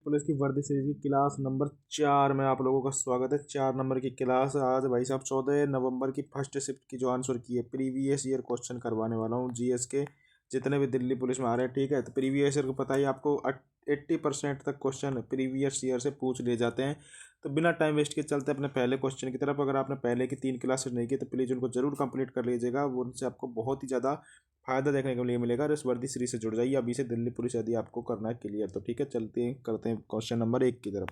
Police की वर्दी series की क्लास नंबर 4 में आप लोगों का स्वागत है। 4 नंबर की क्लास आज भाई साहब 14 नवंबर की फर्स्ट शिफ्ट की जो आंसर की है प्रीवियस ईयर क्वेश्चन करवाने वाला हूँ जीएस के जितने भी दिल्ली पुलिस में आ रहे हैं। ठीक है, तो प्रीवियस ईयर को पता ही आपको 80% तक क्वेश्चन प्रीवियस ईयर से पूछ लिए जाते हैं। तो बिना टाइम वेस्ट के चलते अपने पहले क्वेश्चन की तरफ। अगर आपने पहले की 3 क्लासेस नहीं की तो प्लीज़ उनको जरूर कंप्लीट कर लीजिएगा, वो उनसे आपको बहुत ही ज़्यादा फायदा देखने के लिए मिलेगा। और इस वर्दी सीरीज से जुड़ जाइए अभी से, दिल्ली पुलिस यदि आपको करना है क्लियर तो। ठीक है, चलते हैं करते हैं क्वेश्चन नंबर 1 की तरफ।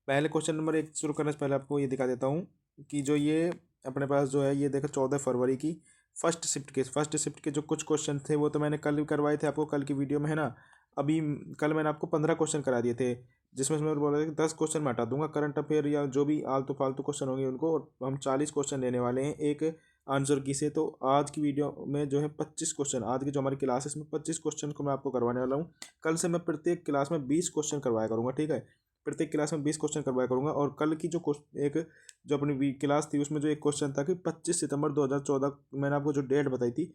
पहले क्वेश्चन नंबर 1 शुरू करने से पहले आपको ये दिखा देता हूँ कि जो ये अपने पास जो है ये देखो 14 फरवरी की फर्स्ट शिफ्ट के जो कुछ क्वेश्चन थे वो तो मैंने कल भी करवाए थे आपको, कल की वीडियो में है ना। अभी कल मैंने आपको 15 क्वेश्चन करा दिए थे, जिसमें से मैं बोल रहा था कि 10 क्वेश्चन मैं हटा दूंगा करंट अफेयर या जो भी आलतू फालतू क्वेश्चन होंगे उनको, और हम 40 क्वेश्चन लेने वाले हैं एक आंसर की से। तो आज की वीडियो में जो है 25 क्वेश्चन, आज की जो हमारी क्लास है इसमें 25 क्वेश्चन को मैं आपको करवाने वाला हूँ। कल से मैं प्रत्येक क्लास में 20 क्वेश्चन करवाया करूँगा। ठीक है, प्रत्येक क्लास में 20 क्वेश्चन करवाया करूँगा। और कल की जो एक जो अपनी क्लास थी उसमें जो एक क्वेश्चन था कि 25 सितंबर 2014 मैंने आपको जो डेट बताई थी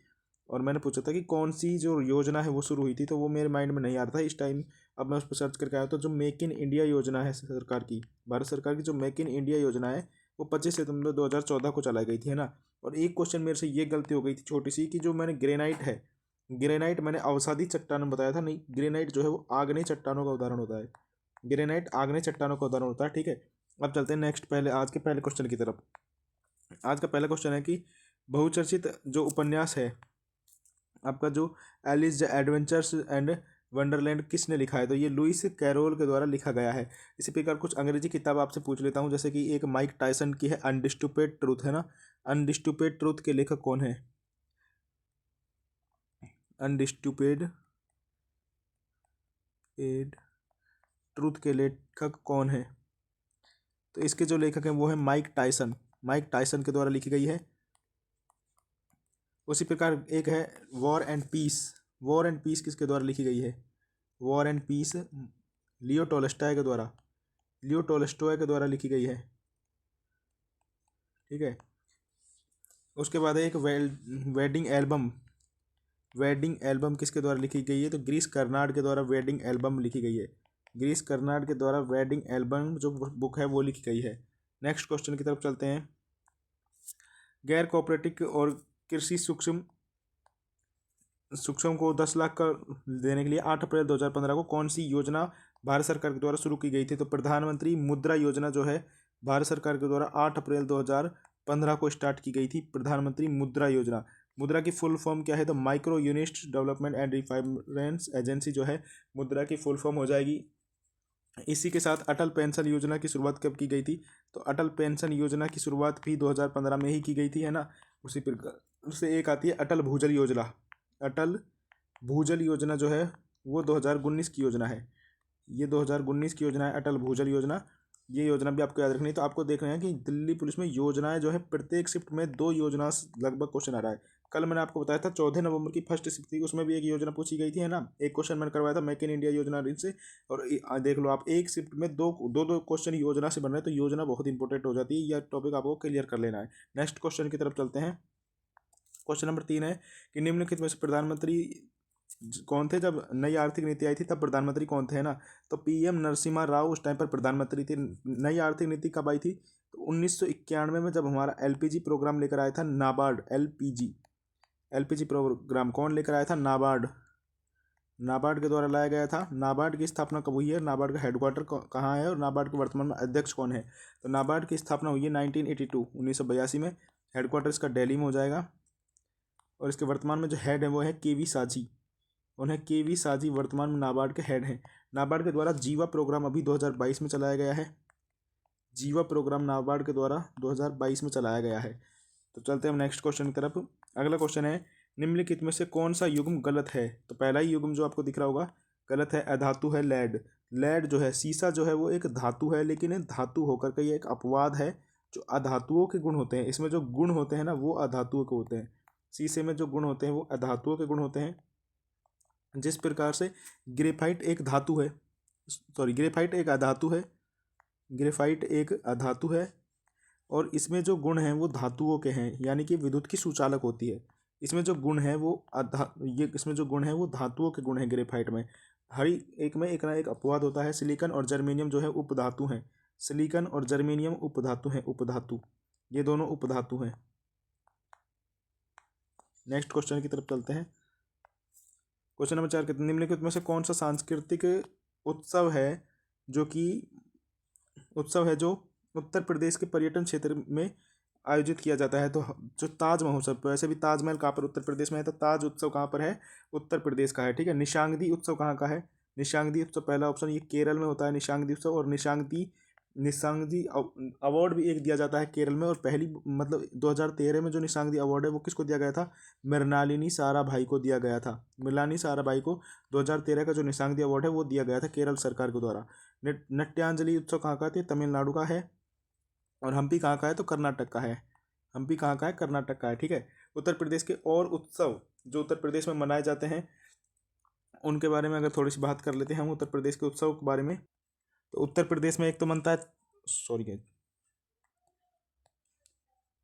और मैंने पूछा था कि कौन सी जो योजना है वो शुरू हुई थी, तो वो मेरे माइंड में नहीं आ रहा था इस टाइम। अब मैं उस पर सर्च करके आया तो जो मेक इन इंडिया योजना है सरकार की, भारत सरकार की जो मेक इन इंडिया योजना है वो 25 सितंबर 2014 को चलाई गई थी, है ना। और एक क्वेश्चन मेरे से ये गलती हो गई थी छोटी सी कि जो मैंने ग्रेनाइट है, ग्रेनाइट मैंने अवसादी चट्टान बताया था, नहीं ग्रेनाइट जो है वो आग्नेय चट्टानों का उदाहरण होता है। ग्रेनाइट आग्नेय चट्टानों का उदाहरण होता है। ठीक है, अब चलते हैं नेक्स्ट पहले आज के पहले क्वेश्चन की तरफ। आज का पहला क्वेश्चन है कि बहुचर्चित जो उपन्यास है आपका जो Alice the adventures and Wonderland किसने लिखा है, तो ये लुइस कैरोल के द्वारा लिखा गया है। इसी प्रकार कुछ अंग्रेजी किताब आपसे पूछ लेता हूँ, जैसे कि एक माइक टायसन की है अनडिस्टुपेड ट्रूथ, है ना। अनडिस्टुपेड ट्रूथ के लेखक कौन है? अनडिस्टुपेड ट्रूथ के लेखक कौन है? तो इसके जो लेखक हैं वो है माइक टायसन, माइक टायसन के द्वारा लिखी गई है। उसी प्रकार एक है war and peace, war and peace किसके द्वारा लिखी गई है? War and peace Leo Tolstoy के द्वारा, लियो टोल्स्टॉय के द्वारा लिखी गई है। ठीक है, उसके बाद एक वेडिंग एल्बम, वेडिंग एल्बम किसके द्वारा लिखी गई है? तो ग्रीस कर्नाड के द्वारा वेडिंग एल्बम लिखी गई है। ग्रीस कर्नाड के द्वारा वेडिंग एल्बम जो बुक है वो लिखी गई है। नेक्स्ट क्वेश्चन की तरफ चलते हैं। गैर कोऑपरेटिव और कृषि सूक्ष्म को 10 लाख का देने के लिए 8 अप्रैल 2015 को कौन सी योजना भारत सरकार के द्वारा शुरू की गई थी? तो प्रधानमंत्री मुद्रा योजना जो है भारत सरकार के द्वारा 8 अप्रैल 2015 को स्टार्ट की गई थी। प्रधानमंत्री मुद्रा योजना, मुद्रा की फुल फॉर्म क्या है? तो micro unit development and refinance agency जो है मुद्रा की फुल फॉर्म हो जाएगी। इसी के साथ अटल पेंशन योजना की शुरुआत कब की गई थी? तो अटल पेंशन योजना की शुरुआत भी 2015 में ही की गई थी, है ना। उसी प्रकार से एक आती है अटल भूजल योजना, अटल भूजल योजना जो है वो 2019 की योजना है। ये 2019 की योजना है अटल भूजल योजना। ये योजना भी आपको याद रखनी है। तो आपको देखना है कि दिल्ली पुलिस में योजनाएं जो है प्रत्येक शिफ्ट में 2 योजना लगभग क्वेश्चन आ रहा है। कल मैंने आपको बताया था 14 नवंबर की फर्स्ट शिफ्ट थी, उसमें भी एक योजना पूछी गई थी, है ना। एक क्वेश्चन मैंने करवाया था मेक इन इंडिया योजना से। और देख लो आप एक शिफ्ट में दो दो क्वेश्चन योजना से बन रहे हैं, तो योजना बहुत इंपॉर्टेंट हो जाती है। यह टॉपिक आपको क्लियर कर लेना है। नेक्स्ट क्वेश्चन की तरफ चलते हैं। क्वेश्चन नंबर 3 है कि निम्नलिखित में से प्रधानमंत्री कौन थे जब नई आर्थिक नीति आई थी, तब प्रधानमंत्री कौन थे, है ना। तो पीएम नरसिम्हा राव उस टाइम पर प्रधानमंत्री थे। नई आर्थिक नीति कब आई थी? तो 1991 में जब हमारा एलपीजी प्रोग्राम लेकर आया था नाबार्ड, एलपीजी प्रोग्राम कौन लेकर आया था? नाबार्ड, नाबार्ड के द्वारा लाया गया था। नाबार्ड की स्थापना कब हुई है? नाबार्ड का हेडक्वार्टर कहाँ है और नाबार्ड के वर्तमान में अध्यक्ष कौन है? तो नाबार्ड की स्थापना हुई है 1982 में। हेडक्वार्टर इसका दिल्ली में हो जाएगा। और इसके वर्तमान में जो हेड है वो है केवी साजी, उन्हें केवी साजी वर्तमान में नाबार्ड के हेड हैं। नाबार्ड के द्वारा जीवा प्रोग्राम अभी 2022 में चलाया गया है। जीवा प्रोग्राम नाबार्ड के द्वारा 2022 में चलाया गया है। तो चलते हैं नेक्स्ट क्वेश्चन की तरफ। अगला क्वेश्चन है निम्नलिखित में से कौन सा युग्म गलत है? तो पहला ही युग्म जो आपको दिख रहा होगा गलत है, अधातु है लेड। लेड जो है, सीसा जो है वो एक धातु है, लेकिन ये धातु होकर के ये एक अपवाद है। जो अधातुओं के गुण होते हैं, इसमें जो गुण होते हैं ना वो अधातुओं के होते हैं। शीशे में जो गुण होते हैं वो अधातुओं के गुण होते हैं। जिस प्रकार से ग्रेफाइट एक धातु है, ग्रेफाइट एक अधातु है, ग्रेफाइट एक अधातु है और इसमें जो गुण हैं वो धातुओं के हैं, यानी कि विद्युत की सुचालक होती है। इसमें जो गुण है वो इसमें जो गुण है वो धातुओं के गुण हैं ग्रेफाइट में। हर एक में एक ना एक अपवाद होता है। सिलिकॉन और जर्मेनियम जो है उपधातु हैं। सिलिकॉन और जर्मेनियम उपधातु हैं, उपधातु, ये दोनों उपधातु हैं। नेक्स्ट क्वेश्चन की तरफ चलते हैं। क्वेश्चन नंबर 4 कहते हैं निम्नलिखित में से कौन सा सांस्कृतिक उत्सव है जो कि उत्सव है जो उत्तर प्रदेश के पर्यटन क्षेत्र में आयोजित किया जाता है। तो जो ताज महोत्सव, तो ऐसे भी ताजमहल कहाँ पर उत्तर प्रदेश में है, तो ताज उत्सव कहाँ पर है, उत्तर प्रदेश का है। ठीक है। निशांगदी उत्सव कहाँ का है, निशांगदी उत्सव पहला ऑप्शन, ये केरल में होता है निशांगदी उत्सव। और निशांगदी निशांगदी अवार्ड भी एक दिया जाता है केरल में। और पहली मतलब 2013 में जो निशांगदी अवार्ड है वो किसको दिया गया था, मृणालिनी साराभाई को दिया गया था। मृणालिनी साराभाई को 2013 का जो निशांगदी अवार्ड है वो दिया गया था केरल सरकार के द्वारा। नट्यांजलि उत्सव कहाँ का है, तमिलनाडु का है। और हम्पी कहाँ का है, तो कर्नाटक का है। हम्पी कहाँ का है, कर्नाटक का है। ठीक है। उत्तर प्रदेश के और उत्सव जो उत्तर प्रदेश में मनाए जाते हैं उनके बारे में अगर थोड़ी सी बात कर लेते हैं हम उत्तर प्रदेश के उत्सव के बारे में। तो उत्तर प्रदेश में एक तो मनता है, सॉरी,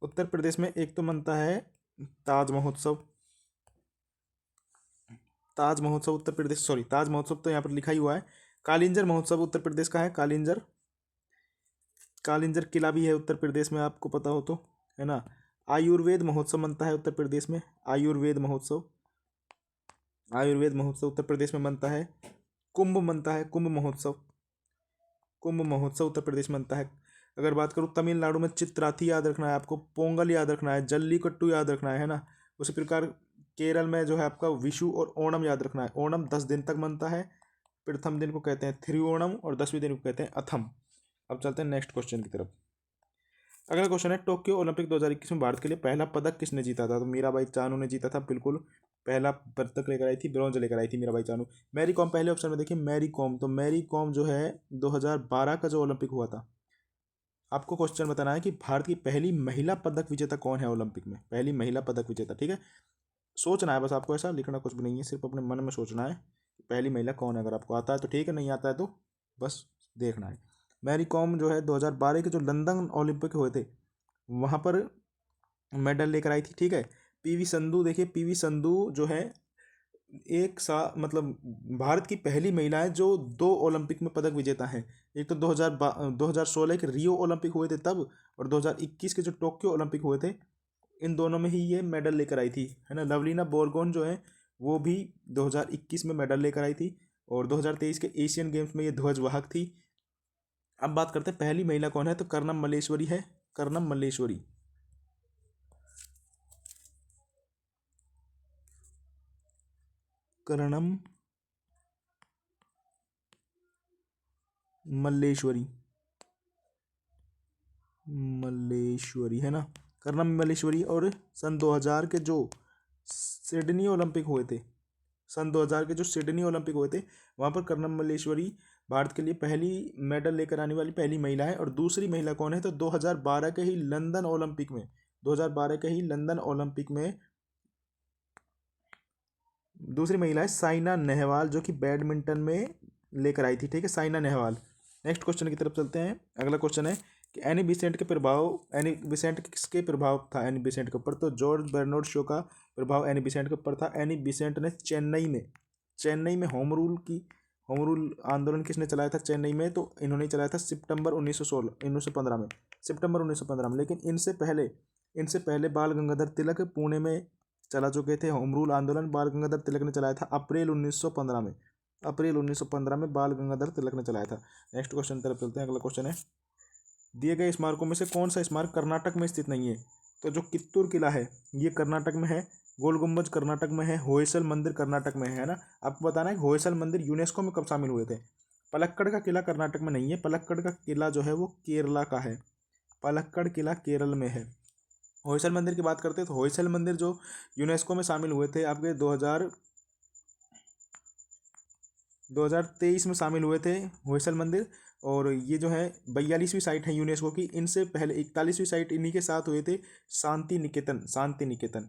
उत्तर प्रदेश में एक तो मनता है ताज महोत्सव। ताज महोत्सव उत्तर प्रदेश, सॉरी, ताज महोत्सव तो यहाँ पर लिखा ही हुआ है। कालिंजर महोत्सव उत्तर प्रदेश का है, कालिंजर। कालिंजर किला भी है उत्तर प्रदेश में, आपको पता हो तो, है ना। आयुर्वेद महोत्सव मनता है उत्तर प्रदेश में, आयुर्वेद महोत्सव, आयुर्वेद महोत्सव उत्तर प्रदेश में मनता है। कुंभ मनता है, कुंभ महोत्सव, कुंभ महोत्सव उत्तर प्रदेश में मनता है। अगर बात करूँ तमिलनाडु में, चित्राथी याद रखना है आपको, पोंगल याद रखना है, जल्लीकट्टू याद रखना है ना। उसी प्रकार केरल में जो है आपका विशु और ओणम याद रखना है। ओणम 10 दिन तक मनता है, प्रथम दिन को कहते हैं थिरुओणम और 10वें दिन को कहते हैं अथम। अब चलते हैं नेक्स्ट क्वेश्चन की तरफ। अगला क्वेश्चन है टोक्यो ओलंपिक 2021 में भारत के लिए पहला पदक किसने जीता था। तो मीराबाई चानू ने जीता था, बिल्कुल पहला पदक लेकर आई थी, ब्रॉन्ज लेकर आई थी मीराबाई चानू। मैरी कॉम पहले ऑप्शन में देखिए, मैरी कॉम, तो मैरी कॉम जो है 2012 का जो ओलंपिक हुआ था। आपको क्वेश्चन बताना है कि भारत की पहली महिला पदक विजेता कौन है ओलंपिक में, पहली महिला पदक विजेता। ठीक है। सोचना है बस आपको, ऐसा लिखना कुछ भी नहीं है, सिर्फ अपने मन में सोचना है कि पहली महिला कौन है। अगर आपको आता है तो ठीक है, नहीं आता है तो बस देखना है। मैरी कॉम जो है 2012 के जो लंदन ओलंपिक हुए थे वहाँ पर मेडल लेकर आई थी। ठीक है। पीवी संधू देखिए, पीवी संधू जो है एक सा मतलब भारत की पहली महिला है जो 2 ओलंपिक में पदक विजेता है। एक तो 2016 के रियो ओलंपिक हुए थे तब, और 2021 के जो टोक्यो ओलंपिक हुए थे, इन दोनों में ही ये मेडल लेकर आई थी, है ना। लवलीना बोरगोन जो है वो भी 2021 में मेडल लेकर आई थी, और 2023 के एशियन गेम्स में ये ध्वजवाहक थी। अब बात करते हैं पहली महिला कौन है, तो कर्णम मल्लेश्वरी है, कर्णम मल्लेश्वरी। कर्णम मल्लेश्वरी, मल्लेश्वरी है ना, कर्णम मल्लेश्वरी। और सन 2000 के जो सिडनी ओलंपिक हुए थे, सन 2000 के जो सिडनी ओलंपिक हुए थे वहाँ पर कर्णम मल्लेश्वरी भारत के लिए पहली मेडल लेकर आने वाली पहली महिला है। और दूसरी महिला कौन है, तो 2012 के ही लंदन ओलंपिक में, 2012 के ही लंदन ओलंपिक में दूसरी महिला है साइना नेहवाल, जो कि बैडमिंटन में लेकर आई थी। ठीक है, साइना नेहवाल। नेक्स्ट क्वेश्चन की तरफ चलते हैं। अगला क्वेश्चन है कि एनी बिसेंट के प्रभाव, एनी बिसेंट किसके प्रभाव था एनी बिसेंट के ऊपर, तो जॉर्ज बर्नार्ड शो का प्रभाव एनी बिसेंट के ऊपर था। एनी बिसेंट ने चेन्नई में होम रूल आंदोलन किसने चलाया था चेन्नई में, तो इन्होंने चलाया था सितंबर 1915 में, सितंबर 1915 में। लेकिन इनसे पहले बाल गंगाधर तिलक पुणे में चला चुके थे होम रूल आंदोलन। बाल गंगाधर तिलक ने चलाया था अप्रैल 1915 में, अप्रैल 1915 में बाल गंगाधर तिलक ने चलाया था। नेक्स्ट क्वेश्चन तरफ चलते हैं। अगला क्वेश्चन है दिए गए स्मारकों में से कौन सा स्मारक कर्नाटक में स्थित नहीं है, तो जो कित्तूर किला है ये कर्नाटक में है, गोल गुम्बज कर्नाटक में है, होयसल मंदिर कर्नाटक में है ना। आपको बताना है कि होयसल मंदिर यूनेस्को में कब शामिल हुए थे। पलक्कड़ का किला कर्नाटक में नहीं है, पलक्कड़ का किला जो है वो केरला का है, पलक्कड़ किला केरल में है। होयसल मंदिर की बात करते हैं तो होयसल मंदिर जो यूनेस्को में शामिल हुए थे आपके 2023 में शामिल हुए थे होयसल मंदिर। और ये जो है 42वीं साइट है यूनेस्को की। इनसे पहले 41वीं साइट इन्हीं के साथ हुए थे, शांति निकेतन, शांति निकेतन,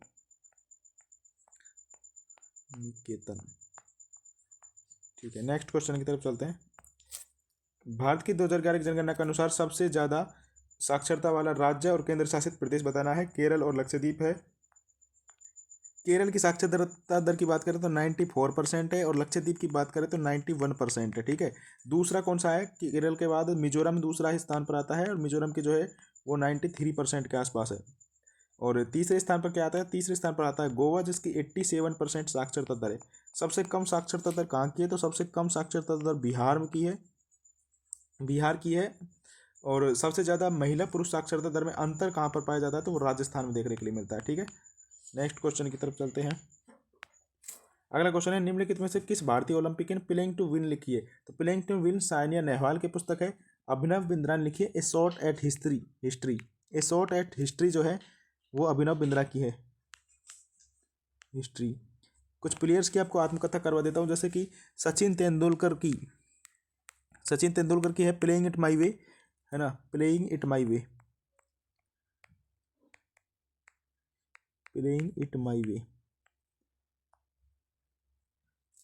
निकेतन। ठीक है, नेक्स्ट क्वेश्चन की तरफ चलते हैं। भारत की 2011 की जनगणना के अनुसार सबसे ज़्यादा साक्षरता वाला राज्य और केंद्र शासित प्रदेश बताना है, केरल और लक्षद्वीप है। केरल की साक्षरता दर की बात करें तो 94% है और लक्षद्वीप की बात करें तो 91% है। ठीक है, दूसरा कौन सा है कि केरल के बाद मिजोरम दूसरा ही स्थान पर आता है और मिजोरम की जो है वो 93% के आसपास है। और तीसरे स्थान पर क्या आता है, तीसरे स्थान पर आता है गोवा जिसकी 87% साक्षरता दर है। सबसे कम साक्षरता दर कहाँ की है, तो सबसे कम साक्षरता दर बिहार में की है, बिहार की है। और सबसे ज़्यादा महिला पुरुष साक्षरता दर में अंतर कहाँ पर पाया जाता है, तो वो राजस्थान में देखने के लिए मिलता है। ठीक है, नेक्स्ट क्वेश्चन की तरफ चलते हैं। अगला क्वेश्चन है, निम्नलिखित में से किस भारतीय ओलंपिक ने प्लेइंग टू विन लिखी है, तो playing to win Saina Nehwal की पुस्तक है। अभिनव बिंद्रा ने लिखी है a shot at history. A shot at history जो है वो अभिनव बिंद्रा की है, हिस्ट्री। कुछ प्लेयर्स की आपको आत्मकथा करवा देता हूँ, जैसे कि सचिन तेंदुलकर की है प्लेइंग इट माई वे, है ना, playing it my way, playing it my way.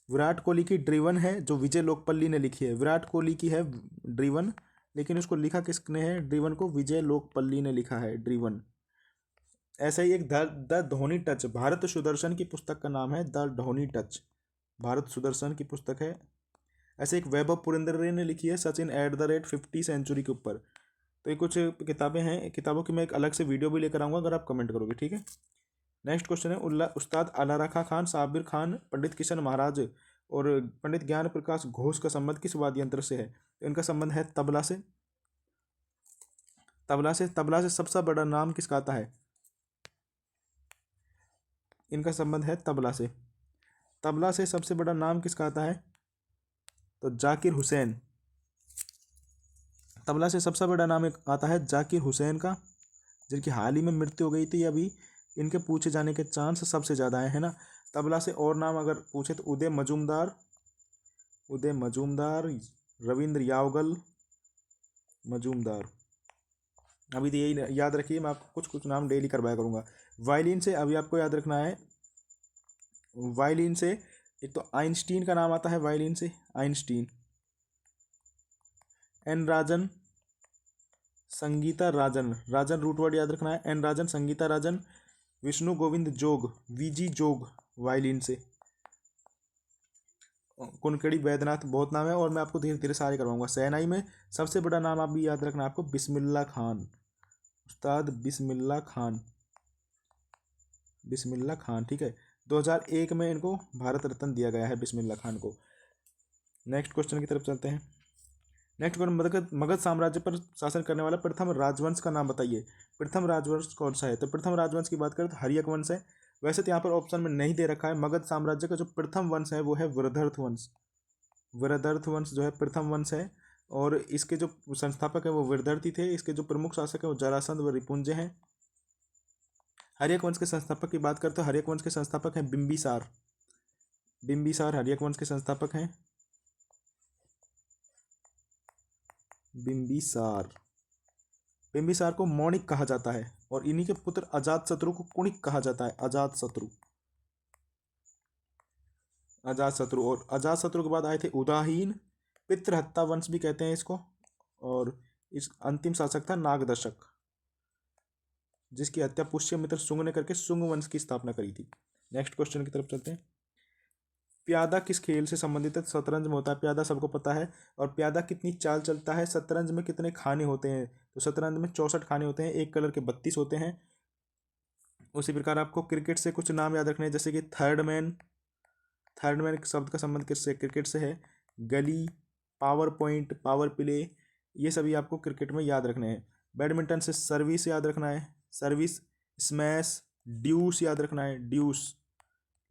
Virat Kohli की ड्रीवन है जो विजय लोकपल्ली ने लिखी है। विराट कोहली की है ड्रीवन, लेकिन उसको लिखा किसने है, ड्रीवन को विजय लोकपल्ली ने लिखा है, ड्रीवन। ऐसा ही एक द धोनी टच, भारत सुदर्शन की पुस्तक का नाम है द धोनी टच, भारत सुदर्शन की पुस्तक है। ऐसे एक वैभव पुरेंद्र ने लिखी है सचिन @50 सेंचुरी के ऊपर। तो ये कुछ किताबें हैं, किताबों की मैं एक अलग से वीडियो भी लेकर आऊँगा अगर आप कमेंट करोगे। ठीक है, नेक्स्ट क्वेश्चन है, उस्ताद अला रखा खान, साबिर खान, पंडित किशन महाराज और पंडित ज्ञान प्रकाश घोष का संबंध किस वाद्य यंत्र से है, तो इनका संबंध है तबला से। तबला से सबसे बड़ा नाम किसका आता है, इनका संबंध है तबला से। तबला से सबसे बड़ा नाम किसका आता है, तो जाकिर हुसैन। तबला से सबसे बड़ा नाम एक आता है जाकिर हुसैन का, जिनकी हाल ही में मृत्यु हो गई थी। अभी इनके पूछे जाने के चांस सबसे ज़्यादा है ना। तबला से और नाम अगर पूछे तो उदय मजूमदार, रविंद्र यावगल मजूमदार। अभी तो यही याद रखिए, मैं आपको कुछ कुछ नाम डेली करवाया करूँगा। वायलिन से अभी आपको याद रखना है, वायलिन से एक तो आइंस्टीन का नाम आता है, वायलिन से आइंस्टीन। एन राजन, संगीता राजन, राजन रूट वर्ड याद रखना है, एन राजन, संगीता राजन, विष्णु गोविंद जोग, वीजी जोग वायलिन से। कुनकड़ी बैद्यनाथ बहुत नाम है और मैं आपको धीरे धीरे सारे करवाऊंगा। शहनाई में सबसे बड़ा नाम आप भी याद रखना आपको, बिस्मिल्लाह खान, उस्ताद बिस्मिल्लाह खान, बिस्मिल्लाह खान। ठीक है, 2001 में इनको भारत रत्न दिया गया है बिस्मिल्लाह खान को। नेक्स्ट क्वेश्चन की तरफ चलते हैं। नेक्स्ट क्वेश्चन, मगध साम्राज्य पर शासन करने वाला प्रथम राजवंश का नाम बताइए। प्रथम राजवंश कौन सा है, तो प्रथम राजवंश की बात करें तो हर्यक वंश है। वैसे तो यहाँ पर ऑप्शन में नहीं दे रखा है। मगध साम्राज्य का जो प्रथम वंश है वो है वृद्धर्थ वंश। वृद्धर्थ वंश जो है प्रथम वंश है और इसके जो संस्थापक है वो वृद्धर्थ थे। इसके जो प्रमुख शासक है वो जरासंध व रिपुंजय हैं। हर्यक वंश के संस्थापक की बात करते हैं, हर्यक वंश के संस्थापक हैं बिंबिसार। बिंबिसार हर्यक वंश के संस्थापक हैं, बिंबिसार। बिंबिसार को मौणिक कहा जाता है और इन्हीं के पुत्र अजातशत्रु को कुणिक कहा जाता है, अजातशत्रु। और अजातशत्रु के बाद आए थे उदाहीन, पितृहत्ता वंश भी कहते हैं इसको। और इस अंतिम शासक था नागदशक, जिसकी हत्या पुष्यमित्र शुंग ने करके शुंग वंश की स्थापना करी थी। नेक्स्ट क्वेश्चन की तरफ चलते हैं। प्यादा किस खेल से संबंधित है, शतरंज में होता है प्यादा, सबको पता है। और प्यादा कितनी चाल चलता है, शतरंज में कितने खाने होते हैं, तो शतरंज में 64 खाने होते हैं, एक कलर के 32 होते हैं। उसी प्रकार आपको क्रिकेट से कुछ नाम याद रखने हैं, जैसे कि थर्ड मैन शब्द का संबंध किससे, क्रिकेट से है। गली, पावर पॉइंट, पावर प्ले, ये सभी आपको क्रिकेट में याद रखने हैं। बैडमिंटन से सर्विस याद रखना है, सर्विस। स्मैश, ड्यूस याद रखना है, ड्यूस।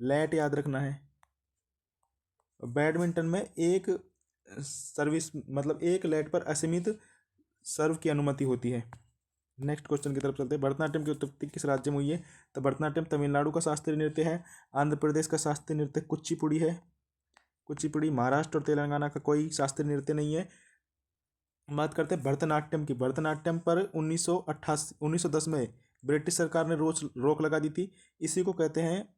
लैट याद रखना है। बैडमिंटन में एक सर्विस मतलब एक लैट पर असीमित सर्व की अनुमति होती है। नेक्स्ट क्वेश्चन की तरफ चलते हैं। भरतनाट्यम की उत्पत्ति किस राज्य में हुई है, तो भरतनाट्यम तमिलनाडु का शास्त्रीय नृत्य है। आंध्र प्रदेश का शास्त्रीय नृत्य कुचिपुड़ी है, कुचिपुड़ी। महाराष्ट्र और तेलंगाना का कोई शास्त्रीय नृत्य नहीं है। बात करते हैं भरतनाट्यम की। भरतनाट्यम पर 1910 में ब्रिटिश सरकार ने रोक लगा दी थी। इसी को कहते हैं,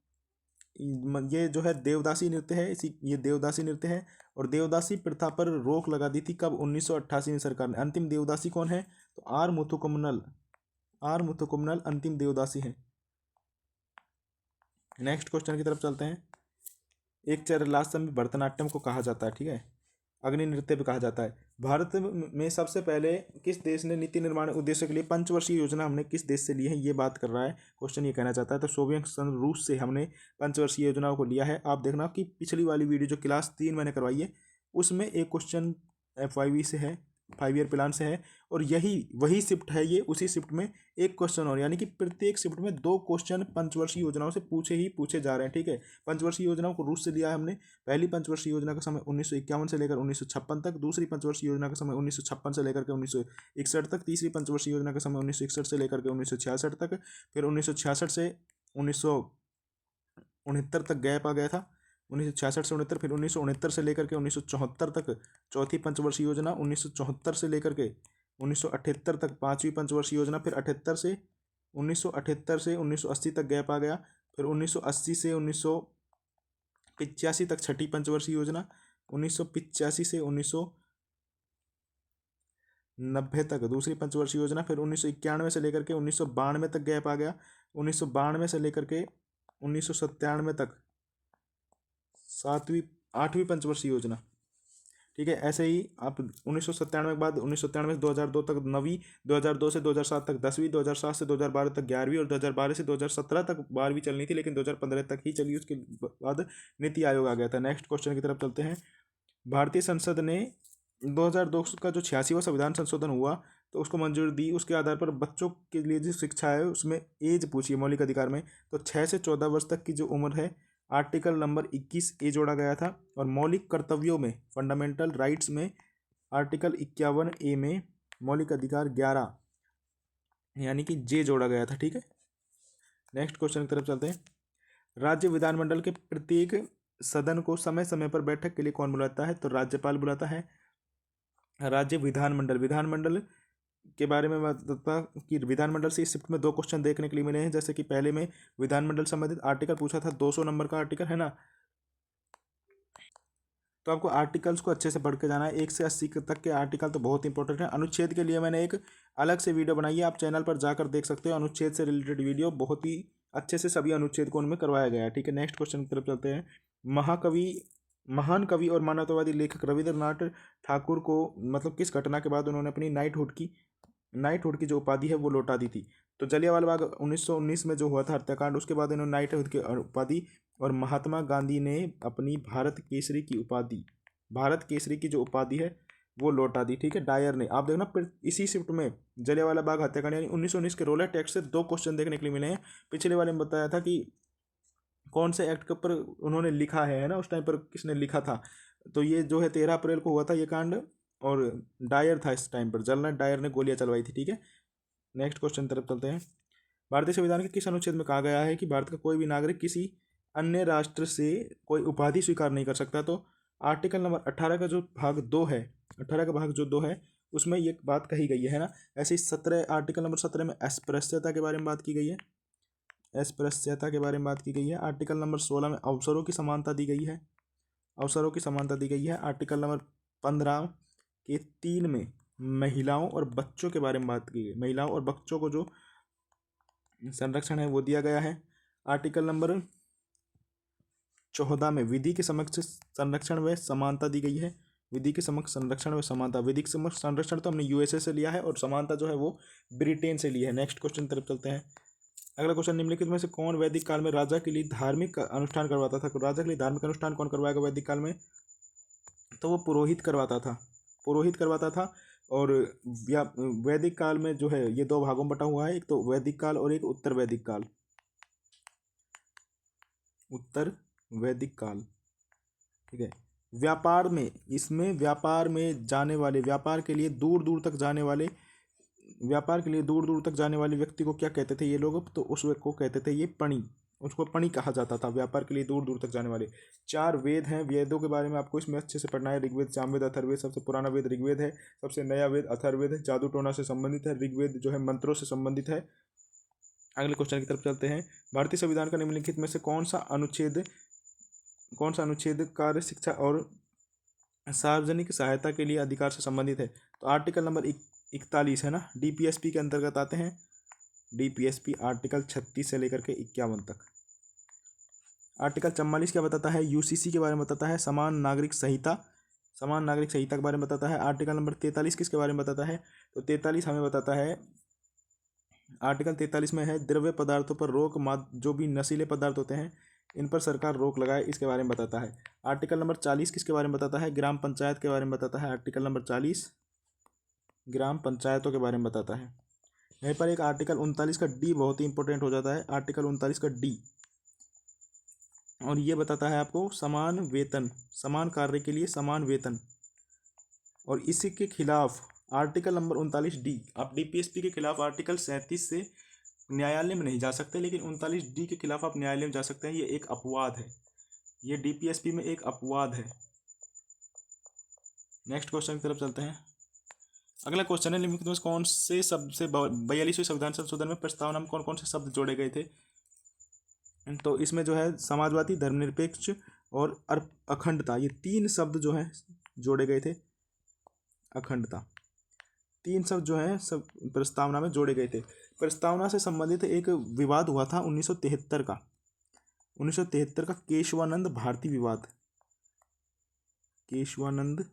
ये जो है देवदासी नृत्य है, ये देवदासी नृत्य है। और देवदासी प्रथा पर रोक लगा दी थी कब, 1988 में सरकार ने। अंतिम देवदासी कौन है, तो आर मुथुकुम्मल अंतिम देवदासी हैं। नेक्स्ट क्वेश्चन की तरफ चलते हैं। एक चरलासम में भरतनाट्यम को कहा जाता है, ठीक है, अग्नि नृत्य भी कहा जाता है। भारत में सबसे पहले किस देश ने नीति निर्माण उद्देश्य के लिए पंचवर्षीय योजना हमने किस देश से ली है, ये बात कर रहा है क्वेश्चन, ये कहना चाहता है। तो सोवियत संघ रूस से हमने पंचवर्षीय योजनाओं को लिया है। आप देखना कि पिछली वाली वीडियो जो क्लास 3 मैंने करवाई है उसमें एक क्वेश्चन FYV से है, 5 ईयर प्लान से है, और यही वही शिफ्ट है ये, उसी शिफ्ट में एक क्वेश्चन और, यानी कि प्रत्येक शिफ्ट में 2 क्वेश्चन पंचवर्षीय योजनाओं से पूछे जा रहे हैं, ठीक है। पंचवर्षीय योजनाओं को रूस से लिया है हमने। पहली पंचवर्षीय योजना का समय 1951 से लेकर 1956 तक, दूसरी पंचवर्षीय योजना का समय 1956 से लेकर के 1961 तक, तीसरी पंचवर्षीय योजना का समय 1961 से लेकर के 1966 तक, फिर 1966 से 1969 तक गैप आ गया था, 1966 से 69, फिर 1969 से लेकर के 1974 तक चौथी पंचवर्षीय योजना, 1974 से लेकर के 1978 तक पांचवी पंचवर्षीय योजना, फिर 1978 से 1980 तक गैप आ गया, फिर 1980 से 1985 तक छठी पंचवर्षीय योजना, 1985 से 1990 तक दूसरी पंचवर्षीय योजना, फिर 1991 से लेकर के 1992 तक गैप आ गया, 1992 से लेकर के 1997 तक आठवीं पंचवर्षीय योजना, ठीक है। ऐसे ही आप 1997 के बाद 1997 से 2002 तक नवीं, 2002 से 2007 तक 10वीं, 2007 से 2012 तक 11वीं, और 2012 से 2017 तक 12वीं चलनी थी, लेकिन 2015 तक ही चली, उसके बाद नीति आयोग आ गया था। नेक्स्ट क्वेश्चन की तरफ चलते हैं। भारतीय संसद ने 2002 का जो 86वां संविधान संशोधन हुआ तो उसको मंजूरी दी, उसके आधार पर बच्चों के लिए जो शिक्षा है उसमें एज पूछी है मौलिक अधिकार में, तो 6 से 14 वर्ष तक की जो उम्र है आर्टिकल नंबर 21A जोड़ा गया था, और मौलिक कर्तव्यों में फंडामेंटल राइट्स में आर्टिकल 51A में मौलिक अधिकार 11 यानी कि J जोड़ा गया था, ठीक है। नेक्स्ट क्वेश्चन की तरफ चलते हैं। राज्य विधानमंडल के प्रत्येक सदन को समय समय पर बैठक के लिए कौन बुलाता है, तो राज्यपाल बुलाता है। राज्य विधानमंडल के बारे में बताता कि विधानमंडल से इस शिफ्ट में 2 क्वेश्चन देखने के लिए मिले हैं, जैसे कि पहले में विधानमंडल संबंधित आर्टिकल पूछा था, 200 नंबर का आर्टिकल है ना, तो आपको आर्टिकल्स को अच्छे से पढ़ के जाना है। 1 से 80 तक के आर्टिकल तो बहुत इंपॉर्टेंट है। अनुच्छेद के लिए मैंने एक अलग से वीडियो बनाई है, आप चैनल पर जाकर देख सकते हो, अनुच्छेद से रिलेटेड वीडियो बहुत ही अच्छे से सभी अनुच्छेद को उनमें करवाया गया है, ठीक है। नेक्स्ट क्वेश्चन की तरफ चलते हैं। महान कवि और मानवतावादी लेखक रविंद्रनाथ ठाकुर को मतलब किस घटना के बाद उन्होंने अपनी नाइटहुड की जो उपाधि है वो लौटा दी थी, तो जलियांवाला बाग 1919 में जो हुआ था हत्याकांड, उसके बाद इन्होंने नाइटहुड की उपाधि, और महात्मा गांधी ने अपनी भारत केसरी की जो उपाधि है वो लौटा दी, ठीक है, डायर ने। आप देखना फिर इसी शिफ्ट में जलियांवाला बाग हत्याकांड यानी 1919 के रोलर टेक्स्ट से 2 क्वेश्चन देखने के लिए मिले हैं। पिछले वाले में बताया था कि कौन से एक्ट के ऊपर उन्होंने लिखा है ना, उस टाइम पर किसने लिखा था, तो ये जो है 13 अप्रैल को हुआ था ये कांड, और डायर था इस टाइम पर, जनरल डायर ने गोलियां चलवाई थी, ठीक है। नेक्स्ट क्वेश्चन तरफ चलते हैं। भारतीय संविधान के किस अनुच्छेद में कहा गया है कि भारत का कोई भी नागरिक किसी अन्य राष्ट्र से कोई उपाधि स्वीकार नहीं कर सकता, तो आर्टिकल नंबर 18 का जो भाग 2 है, 18 का भाग जो 2 है उसमें ये बात कही गई है ना। ऐसे ही आर्टिकल नंबर 17 में अस्पृश्यता के बारे में बात की गई है, अस्पृश्यता के बारे में बात की गई है। आर्टिकल नंबर 16 में अवसरों की समानता दी गई है, आर्टिकल नंबर 15 के 3 में महिलाओं और बच्चों के बारे में बात की गई, महिलाओं और बच्चों को जो संरक्षण है वो दिया गया है। आर्टिकल नंबर 14 में विधि के समक्ष संरक्षण व समानता दी गई है, विधि के समक्ष संरक्षण व समानता, विधि के समक्ष संरक्षण तो हमने USA से लिया है, और समानता जो है वो ब्रिटेन से ली है। नेक्स्ट क्वेश्चन तरफ चलते हैं। अगला क्वेश्चन, निम्नलिखित में से कौन वैदिक काल में राजा के लिए धार्मिक अनुष्ठान करवाता था, राजा के लिए धार्मिक अनुष्ठान कौन करवाएगा वैदिक काल में, तो वो पुरोहित करवाता था। और वैदिक काल में जो है ये 2 भागों में बटा हुआ है, एक तो वैदिक काल और एक उत्तर वैदिक काल, ठीक है। व्यापार में जाने वाले, व्यापार के लिए दूर दूर तक जाने वाले व्यक्ति को क्या कहते थे ये लोग, तो उस को कहते थे ये पणी, उसको पणी कहा जाता था, व्यापार के लिए दूर दूर तक जाने वाले। 4 वेद हैं, वेदों के बारे में आपको इसमें अच्छे से पढ़ना है। ऋग्वेद, सामवेद, अथर्ववेद। सबसे पुराना वेद ऋग्वेद है, सबसे नया वेद अथर्ववेद है, जादू टोना से संबंधित है। ऋग्वेद जो है मंत्रों से संबंधित है। अगले क्वेश्चन की तरफ चलते हैं। भारतीय संविधान का निम्नलिखित में से कौन सा अनुच्छेद कार्य, शिक्षा और सार्वजनिक सहायता के लिए अधिकार से संबंधित है, तो आर्टिकल नंबर 41 है ना, DPSP के अंतर्गत आते हैं। DPSP आर्टिकल 36 से लेकर के 51 तक, आर्टिकल 44 क्या बताता है? यूसीसी के बारे में बताता है, समान नागरिक संहिता, समान नागरिक संहिता के बारे में बताता है। आर्टिकल नंबर 43 किसके बारे में बताता है? तो 43 हमें बताता है, आर्टिकल 43 में है द्रव्य पदार्थों पर रोक, जो भी नशीले पदार्थ होते हैं इन पर सरकार रोक लगाए, इसके बारे में बताता है। आर्टिकल नंबर 40 किसके बारे में बताता है? ग्राम पंचायत के बारे में बताता है। आर्टिकल नंबर 40 ग्राम पंचायतों के बारे में बताता है। यहीं पर एक आर्टिकल 39 का डी बहुत ही इंपॉर्टेंट हो जाता है, आर्टिकल 39 का डी, और ये बताता है आपको समान वेतन, समान कार्य के लिए समान वेतन। और इसी के खिलाफ आर्टिकल नंबर 39 डी, आप डीपीएसपी के खिलाफ आर्टिकल 37 से न्यायालय में नहीं जा सकते, लेकिन 39 डी के खिलाफ आप न्यायालय में जा सकते हैं। ये एक अपवाद है, ये डीपीएसपी में एक अपवाद है। नेक्स्ट क्वेश्चन की तरफ चलते हैं। अगला क्वेश्चन है, निम्नलिखित में कौन से शब्द से 42वें संविधान संशोधन में प्रस्तावना में कौन कौन से शब्द जोड़े गए थे? तो इसमें जो है समाजवादी, धर्मनिरपेक्ष और अखंडता, ये 3 शब्द जो हैं जोड़े गए थे। अखंडता, 3 शब्द जो हैं सब प्रस्तावना में जोड़े गए थे। प्रस्तावना से संबंधित एक विवाद हुआ था 1973 का, 1973 का केशवानंद भारती विवाद, केशवानंद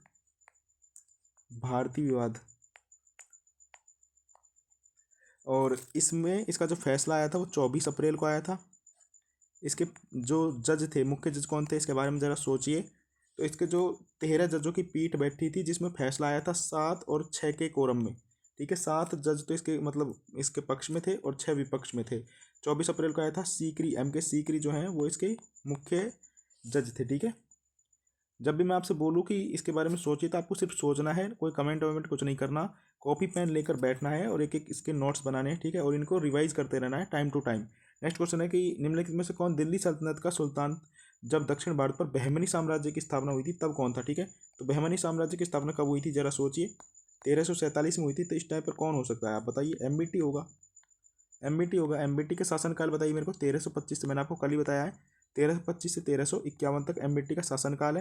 भारती विवाद। और इसमें इसका जो फैसला आया था वो 24 अप्रैल को आया था। इसके जो जज थे, मुख्य जज कौन थे, इसके बारे में ज़रा सोचिए। तो इसके जो 13 जजों की पीठ बैठी थी, जिसमें फैसला आया था 7 और 6 के कोरम में। ठीक है, 7 जज तो इसके मतलब इसके पक्ष में थे और 6 विपक्ष में थे। 24 अप्रैल को आया था। सीकरी, MK सीकरी जो हैं वो इसके मुख्य जज थे। ठीक है, जब भी मैं आपसे बोलूँ कि इसके बारे में सोचिए तो आपको सिर्फ सोचना है, कोई कमेंट वमेंट कुछ नहीं करना, कॉपी पेन लेकर बैठना है और एक एक इसके नोट्स बनाने हैं। ठीक है, और इनको रिवाइज करते रहना है time to time. Next question है कि निम्नलिखित में से कौन दिल्ली सल्तनत का सुल्तान जब दक्षिण भारत पर बहमनी साम्राज्य की स्थापना हुई थी तब कौन था? ठीक है, तो बहमनी साम्राज्य की स्थापना कब हुई थी जरा सोचिए। 1347 में हुई थी। तो इस टाइम पर कौन हो सकता है आप बताइए? MBT होगा, MBT होगा। MBT के शासनकाल बताइए मेरे को। 1325 से, मैंने आपको कल ही बताया है, 1325 से 1351 तक MBT का शासनकाल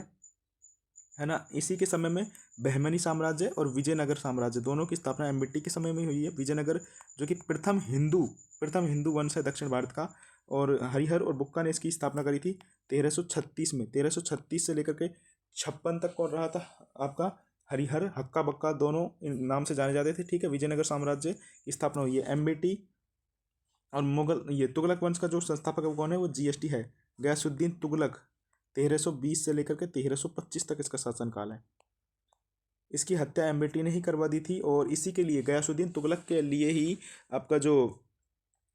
है ना। इसी के समय में बहमनी साम्राज्य और विजयनगर साम्राज्य दोनों की स्थापना MBT के समय में हुई है। विजयनगर जो कि प्रथम हिंदू वंश है दक्षिण भारत का, और हरिहर और बुक्का ने इसकी स्थापना करी थी 1336 में। 1336 से लेकर के 56 तक कौन रहा था आपका? हरिहर, हक्का बक्का दोनों इन नाम से जाने जाते थे। ठीक है, विजयनगर साम्राज्य की स्थापना हुई है। MBT और मुगल, ये तुगलक वंश का जो संस्थापक कौन है? वो GST है, गयासुद्दीन तुगलक। 1320 से लेकर के 1325 तक इसका शासनकाल है। इसकी हत्या MBT ने ही करवा दी थी, और इसी के लिए गयासुद्दीन तुगलक के लिए ही आपका जो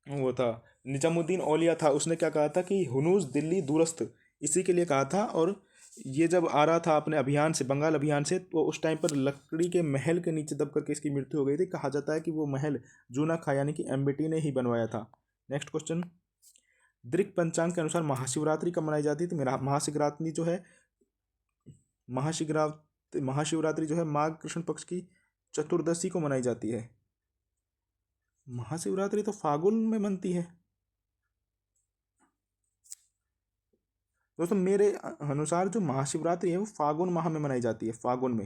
वो था निजामुद्दीन औलिया था, उसने क्या कहा था कि हुनूस दिल्ली दूरस्थ, इसी के लिए कहा था। और ये जब आ रहा था अपने अभियान से, बंगाल अभियान से, तो उस टाइम पर लकड़ी के महल के नीचे दब करके इसकी मृत्यु हो गई थी। कहा जाता है कि वो महल जूना खा, यानी कि MBT ने ही बनवाया था। नेक्स्ट क्वेश्चन, दृक पंचांग के अनुसार महाशिवरात्रि कब मनाई जाती है? तो मेरा महाशिवरात्रि जो है, महाशिवरात्रि जो है माघ कृष्ण पक्ष की चतुर्दशी को मनाई जाती है। महाशिवरात्रि तो फागुन में बनती है दोस्तों। मेरे अनुसार जो महाशिवरात्रि है वो फागुन माह में मनाई जाती है, फागुन में।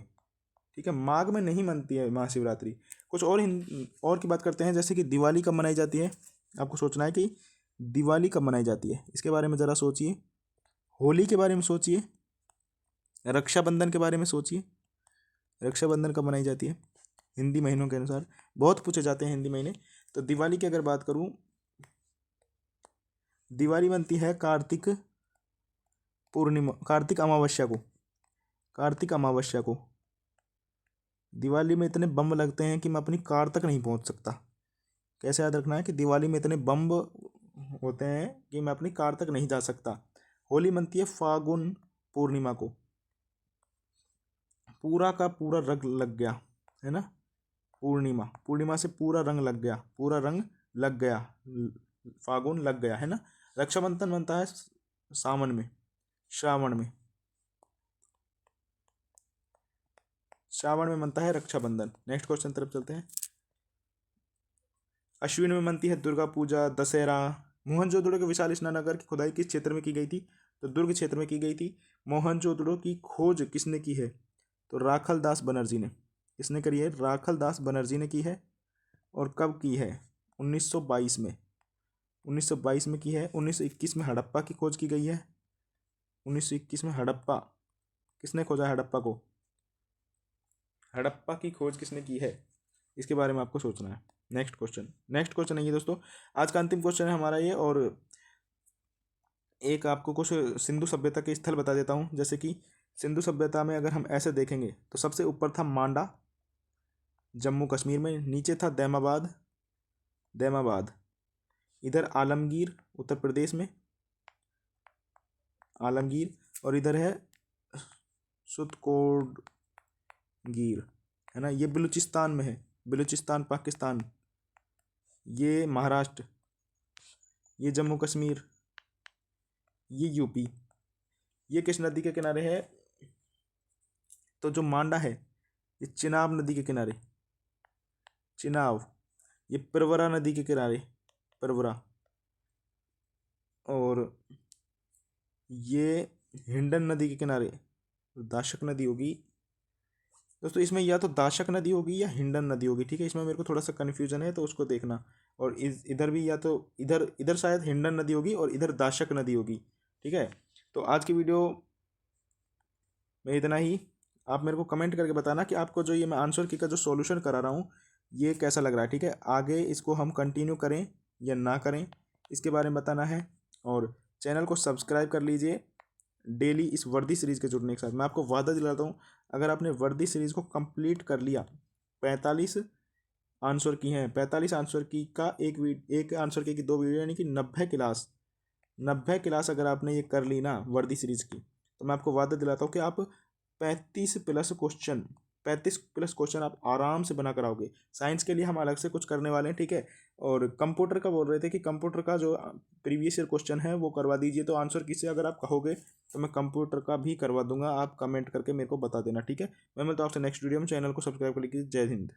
ठीक है, माघ में नहीं मनती है महाशिवरात्रि। कुछ और की बात करते हैं, जैसे कि दिवाली कब मनाई जाती है। आपको सोचना है कि दिवाली कब मनाई जाती है, इसके बारे में ज़रा सोचिए। होली के बारे में सोचिए, रक्षाबंधन के बारे में सोचिए। रक्षाबंधन कब मनाई जाती है हिंदी महीनों के अनुसार? बहुत पूछे जाते हैं हिंदी महीने। तो दिवाली की अगर बात करूं, दिवाली बनती है कार्तिक पूर्णिमा, कार्तिक अमावस्या को, कार्तिक अमावस्या को। दिवाली में इतने बम लगते हैं कि मैं अपनी कार तक नहीं पहुंच सकता। कैसे याद रखना है कि दिवाली में इतने बम होते हैं कि मैं अपनी कार तक नहीं जा सकता। होली बनती है फागुन पूर्णिमा को। पूरा का पूरा रंग लग गया है ना, पूर्णिमा, पूर्णिमा से पूरा रंग लग गया, पूरा रंग लग गया, फागुन लग गया है ना। रक्षाबंधन बनता है सावन में, श्रावण में, श्रावण में बनता है रक्षाबंधन। नेक्स्ट क्वेश्चन तरफ चलते हैं। अश्विन में बनती है दुर्गा पूजा, दशहरा। मोहनजोदड़ो के विशाल स्नानागार की खुदाई किस क्षेत्र में की गई थी? तो दुर्ग क्षेत्र में की गई थी। मोहनजोदड़ो की खोज किसने की है? तो राखल दास बनर्जी ने। किसने करी है? राखल दास बनर्जी ने की है। और कब की है? 1922 में, 1922 में की है। 1921 में हड़प्पा की खोज की गई है। 1921 में हड़प्पा, किसने खोजा हड़प्पा को? हड़प्पा की खोज किसने की है, इसके बारे में आपको सोचना है। नेक्स्ट क्वेश्चन है ये दोस्तों, आज का अंतिम क्वेश्चन है हमारा ये। और एक आपको कुछ सिंधु सभ्यता के स्थल बता देता हूँ। जैसे कि सिंधु सभ्यता में अगर हम ऐसे देखेंगे तो सबसे ऊपर था मांडा जम्मू कश्मीर में, नीचे था दैमाबाद, इधर आलमगीर उत्तर प्रदेश में, आलमगीर, और इधर है सुतकोटगीर, है ना, ये बलूचिस्तान में है, बलूचिस्तान पाकिस्तान, ये महाराष्ट्र, ये जम्मू कश्मीर, ये यूपी। ये किस नदी के किनारे है? तो जो मांडा है ये चिनाब नदी के किनारे, चिनाब, ये परवरा नदी के किनारे, परवरा, और ये हिंडन नदी के किनारे, दाशक नदी होगी दोस्तों। इसमें या तो दाशक नदी होगी या हिंडन नदी होगी, ठीक है, इसमें मेरे को थोड़ा सा कन्फ्यूजन है तो उसको देखना। और इधर भी या तो इधर इधर शायद हिंडन नदी होगी और इधर दाशक नदी होगी, ठीक है। तो आज की वीडियो में इतना ही। आप मेरे को कमेंट करके बताना कि आपको जो ये मैं आंसर की का जो सॉल्यूशन करा रहा हूँ ये कैसा लग रहा है, ठीक है। आगे इसको हम कंटिन्यू करें या ना करें, इसके बारे में बताना है। और चैनल को सब्सक्राइब कर लीजिए डेली इस वर्दी सीरीज़ के जुड़ने के साथ। मैं आपको वादा दिलाता हूँ, अगर आपने वर्दी सीरीज़ को कंप्लीट कर लिया, 45 आंसर की हैं, 45 आंसर की का एक आंसर की 2 वीडियो, यानी कि 90 क्लास अगर आपने ये कर ली ना वर्दी सीरीज़ की, तो मैं आपको वादा दिलाता हूँ कि आप 35 प्लस क्वेश्चन आप आराम से बना कर आओगे। साइंस के लिए हम अलग से कुछ करने वाले हैं, ठीक है। और कंप्यूटर का बोल रहे थे कि कंप्यूटर का जो प्रीवियस ईयर क्वेश्चन है वो करवा दीजिए, तो आंसर किसे अगर आप कहोगे तो मैं कंप्यूटर का भी करवा दूंगा। आप कमेंट करके मेरे को बता देना, ठीक है। मैं मिलता हूँ आपसे नेक्स्ट वीडियो में। चैनल को सब्सक्राइब कर लीजिए। जय हिंद।